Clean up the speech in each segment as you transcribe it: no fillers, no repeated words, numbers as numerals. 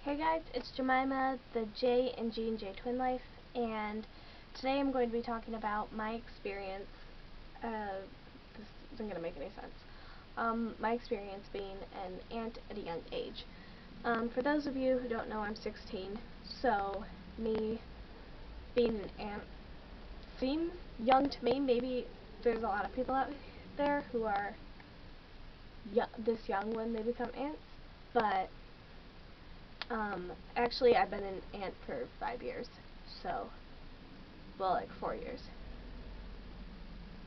Hey guys, it's Jemima, the J and J Twin Life, and today I'm going to be talking about my experience. This isn't going to make any sense. My experience being an aunt at a young age. For those of you who don't know, I'm 16, so me being an aunt seems young to me. Maybe there's a lot of people out there who are this young when they become aunts, but actually I've been an aunt for 5 years, so, well, like 4 years.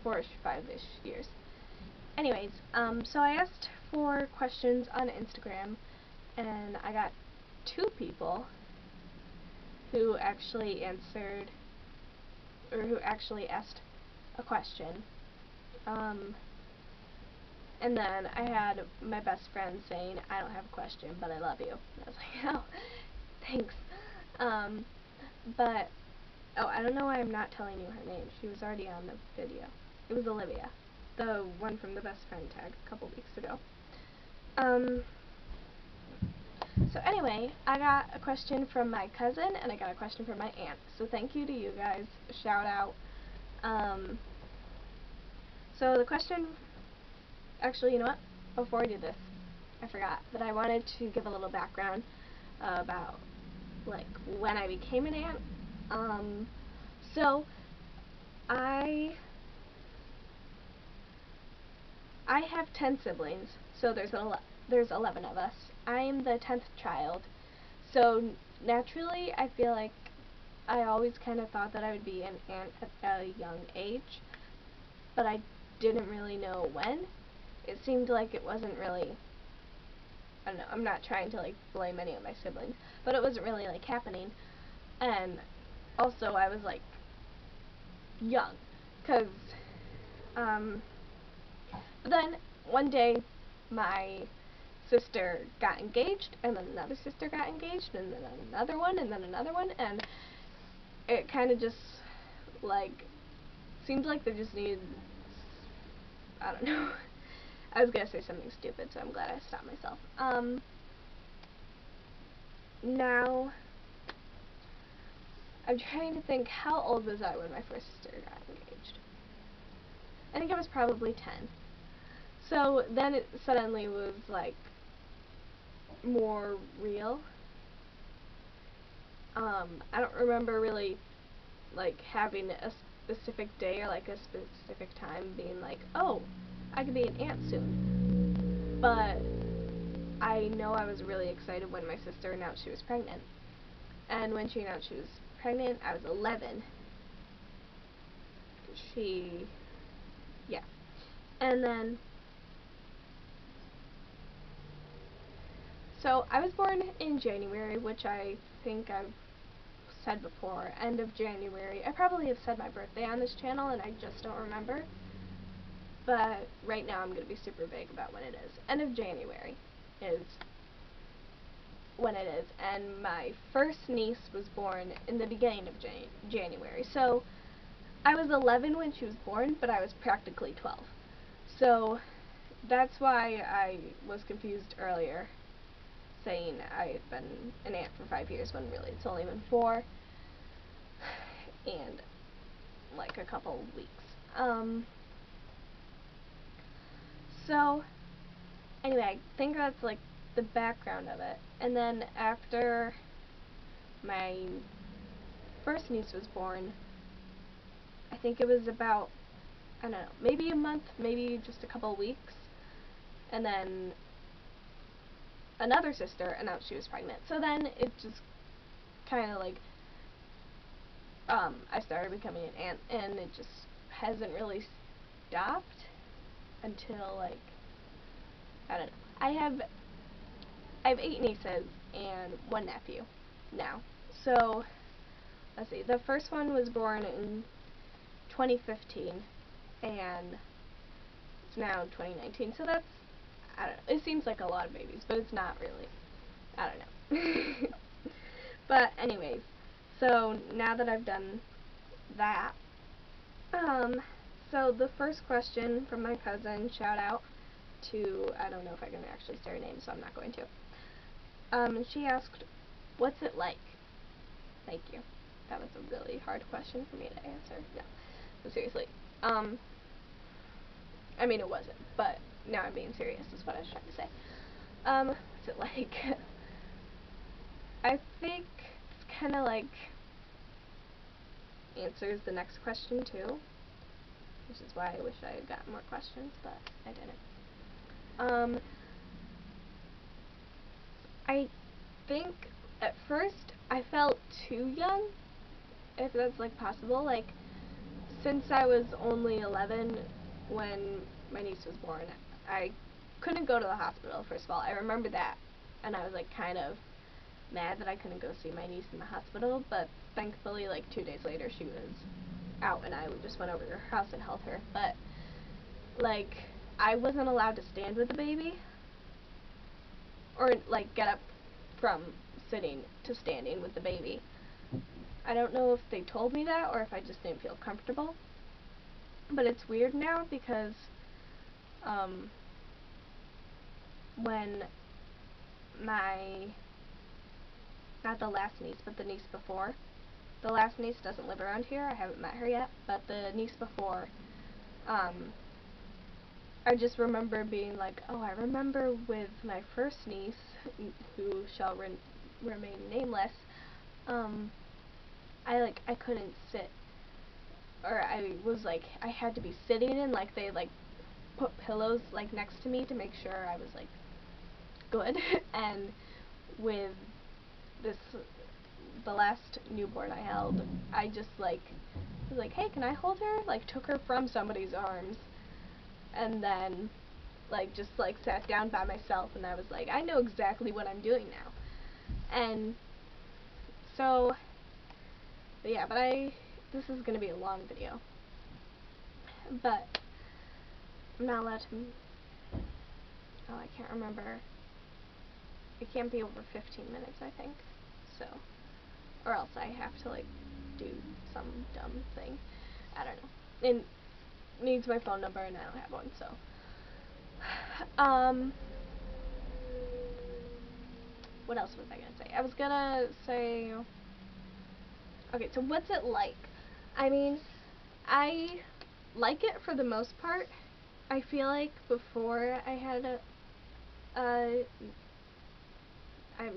4-ish, 5-ish years. Anyways, so I asked for questions on Instagram, and I got 2 people who actually answered, or who actually asked a question. And then I had my best friend saying, I don't have a question, but I love you. And I was like, oh, thanks. But, oh, I don't know why I'm not telling you her name. She was already on the video. It was Olivia, the one from the best friend tag a couple weeks ago. So anyway, I got a question from my cousin, and I got a question from my aunt. So thank you to you guys. Shout out. So the question, actually, you know what? Before I do this, I forgot that I wanted to give a little background about, like, when I became an aunt. So I have 10 siblings, so there's 11 of us. I'm the 10th child, so naturally I feel like I always kind of thought that I would be an aunt at a young age, but I didn't really know when. It seemed like it wasn't really, I don't know, I'm not trying to like blame any of my siblings, but it wasn't really like happening. And also I was like young, because but then one day my sister got engaged, and then another sister got engaged, and then another one, and then another one, and it kind of just like seemed like they just needed, I don't know. I was gonna say something stupid, so I'm glad I stopped myself. Now I'm trying to think, how old was I when my first sister got engaged? I think I was probably 10. So then it suddenly was like more real. I don't remember really like having a specific day or like a specific time being like, oh, I could be an aunt soon. But I know I was really excited when my sister announced she was pregnant. And when she announced she was pregnant, I was 11. Yeah. And then, so I was born in January, which I think I've said before, end of January. I probably have said my birthday on this channel and I just don't remember. But right now I'm going to be super vague about when it is. End of January is when it is. And my first niece was born in the beginning of January. So I was 11 when she was born, but I was practically 12. So that's why I was confused earlier, saying I've been an aunt for 5 years when really it's only been 4 and like a couple weeks. So anyway, I think that's like the background of it. And then after my first niece was born, I think it was about, I don't know, maybe a month, maybe just a couple weeks, and then another sister announced she was pregnant. So then it just kind of like, I started becoming an aunt, and it just hasn't really stopped until like, I don't know. I have 8 nieces and 1 nephew now. So let's see. The first one was born in 2015, and it's now 2019. So that's, I don't know. It seems like a lot of babies, but it's not really. I don't know. But anyways, so now that I've done that, so the first question from my cousin, shout out to, I don't know if I can actually say her name, so I'm not going to. She asked, What's it like? Thank you. That was a really hard question for me to answer. No, but seriously. I mean, it wasn't, but now I'm being serious is what I was trying to say. What's it like? I think it's kind of like answers the next question too, which is why I wish I had gotten more questions, but I didn't. I think at first I felt too young, if that's like possible. Like, since I was only 11 when my niece was born, I couldn't go to the hospital, first of all. I remember that, and I was like kind of mad that I couldn't go see my niece in the hospital, but thankfully like 2 days later she was out and I just went over to her house and held her. But like, I wasn't allowed to stand with the baby or like get up from sitting to standing with the baby. I don't know if they told me that or if I just didn't feel comfortable, but it's weird now because when not the last niece, but the niece before, the last niece doesn't live around here, I haven't met her yet, but the niece before, I just remember being like, oh, I remember with my first niece, who shall remain nameless, I couldn't sit, or I was like, I had to be sitting, and like they like put pillows like next to me to make sure I was like good. And with the last newborn I held, I just like was like, hey, can I hold her? Like, took her from somebody's arms, and then like just like sat down by myself, and I was like, I know exactly what I'm doing now. And so, but yeah, this is gonna be a long video, but I'm not allowed to, oh, I can't remember, it can't be over 15 minutes, I think, so, or else I have to like do some dumb thing, I don't know, it needs my phone number and I don't have one, so, what else was I gonna say? I was gonna say, okay, so what's it like? I mean, I like it for the most part. I feel like before I had I'm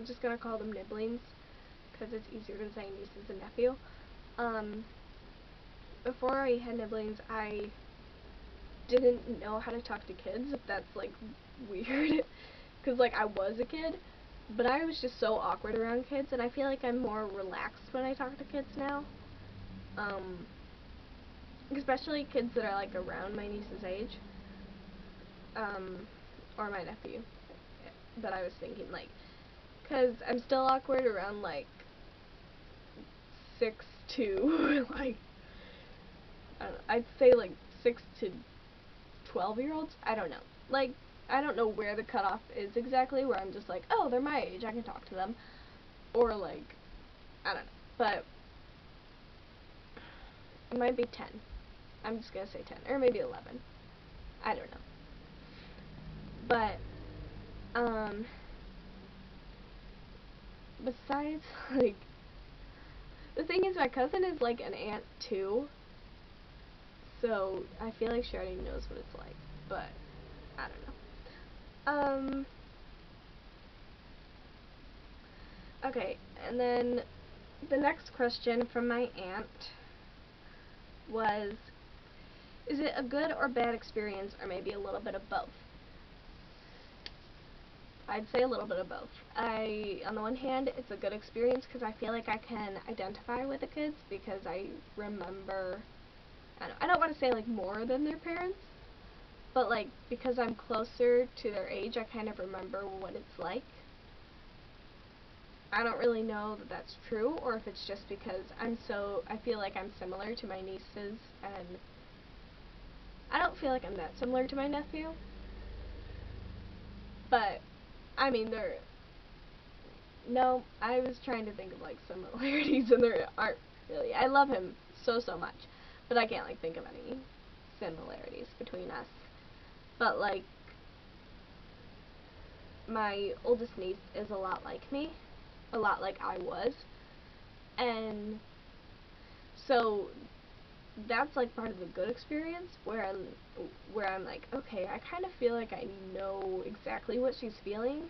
just gonna call them nibblings, because it's easier than saying nieces and nephew. Before I had nibblings, I didn't know how to talk to kids, if that's like weird, because like I was a kid, but I was just so awkward around kids, and I feel like I'm more relaxed when I talk to kids now, especially kids that are like around my niece's age, or my nephew, but I was thinking like, because I'm still awkward around like 6 to like, I don't know, I'd say like 6 to 12-year-olds, I don't know, like, I don't know where the cutoff is exactly, where I'm just like, oh, they're my age, I can talk to them, or like, I don't know, but it might be 10, I'm just gonna say 10, or maybe 11, I don't know, but, besides, like, the thing is, my cousin is like an aunt too, so I feel like she already knows what it's like, but I don't know. Okay, and then the next question from my aunt was, is it a good or bad experience, or maybe a little bit of both? I'd say a little bit of both. On the one hand, it's a good experience because I feel like I can identify with the kids, because I remember, I don't want to say like more than their parents, but like, because I'm closer to their age, I kind of remember what it's like. I don't really know that that's true, or if it's just because I feel like I'm similar to my nieces, and I don't feel like I'm that similar to my nephew, but, I mean, no, I was trying to think of like similarities, and there aren't really. I love him so much, but I can't like think of any similarities between us, but like, my oldest niece is a lot like me, a lot like I was. And so that's like part of the good experience where I'm like, okay, I kind of feel like I know exactly what she's feeling,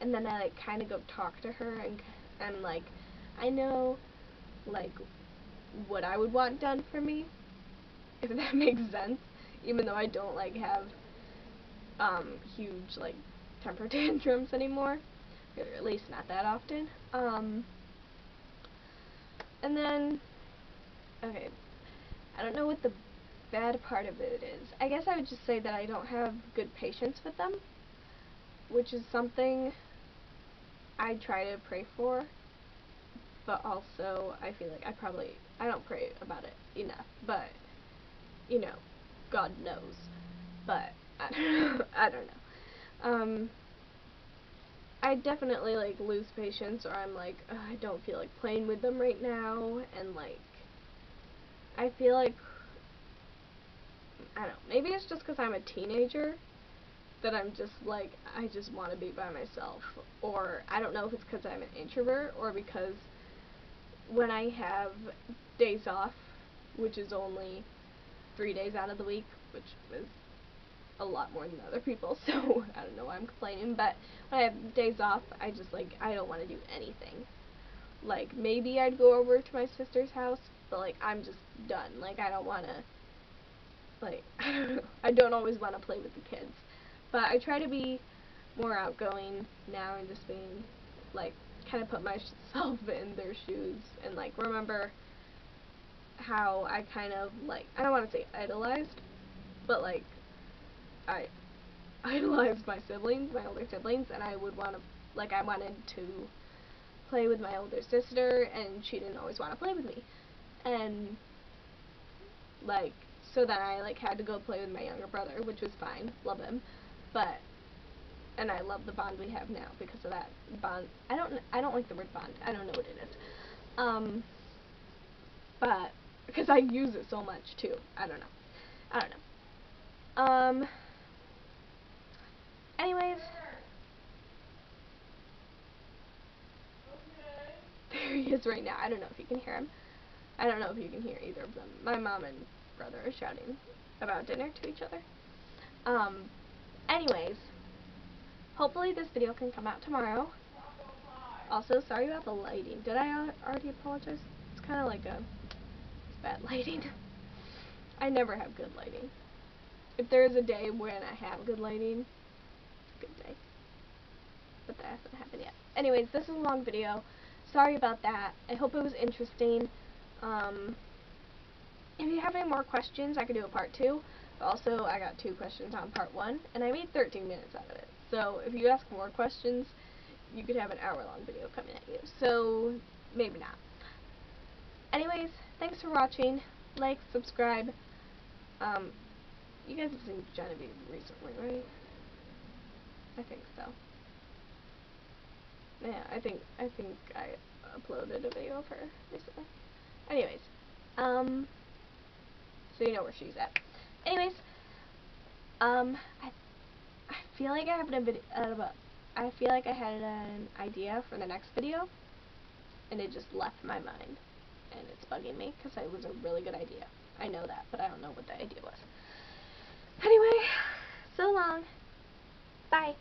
and then I like kind of go talk to her, and I'm like, I know like what I would want done for me, if that makes sense, even though I don't like have huge like temper tantrums anymore, or at least not that often. And then, okay, I don't know what the bad part of it is. I guess I would just say that I don't have good patience with them, which is something I try to pray for, but also I feel like I don't pray about it enough, but, you know, God knows, but, I don't know. I definitely, like, lose patience, or I'm like, I don't feel like playing with them right now, and, like, I feel like, I don't know, maybe it's just because I'm a teenager, that I'm just, like, I just want to be by myself, or I don't know if it's because I'm an introvert, or because when I have days off, which is only 3 days out of the week, which is a lot more than other people, so I don't know why I'm complaining, but when I have days off, I just, like, I don't want to do anything. Like, maybe I'd go over to my sister's house, but, like, I'm just done. Like, I don't want to, like, I don't know, I don't always want to play with the kids, but I try to be more outgoing now and just being, like, kind of put myself in their shoes, and, like, remember how I kind of, like, I don't want to say idolized, but, like, I idolized my siblings, my older siblings, and I would want to, like, I wanted to play with my older sister, and she didn't always want to play with me, and, like, so then I, like, had to go play with my younger brother, which was fine, love him, but, and I love the bond we have now because of that bond. I don't like the word bond, I don't know what it is, but, because I use it so much, too, I don't know, anyways, there he is right now. I don't know if you can hear him. I don't know if you can hear either of them. My mom and brother are shouting about dinner to each other. Anyways, hopefully this video can come out tomorrow. Also, sorry about the lighting. Did I already apologize? It's kind of like it's bad lighting. I never have good lighting. If there is a day when I have good lighting, good day. But that hasn't happened yet. Anyways, this is a long video. Sorry about that. I hope it was interesting. If you have any more questions, I could do a part 2. But also, I got 2 questions on part 1, and I made 13 minutes out of it. So, if you ask more questions, you could have an hour-long video coming at you. So, maybe not. Anyways, thanks for watching. Like, subscribe. You guys have seen Genevieve recently, right? I think so. Yeah, I think I uploaded a video of her recently. Anyways, so you know where she's at. Anyways, I feel like I have I feel like I had an idea for the next video, and it just left my mind, and it's bugging me because it was a really good idea. I know that, but I don't know what the idea was. Anyway, so long. Bye.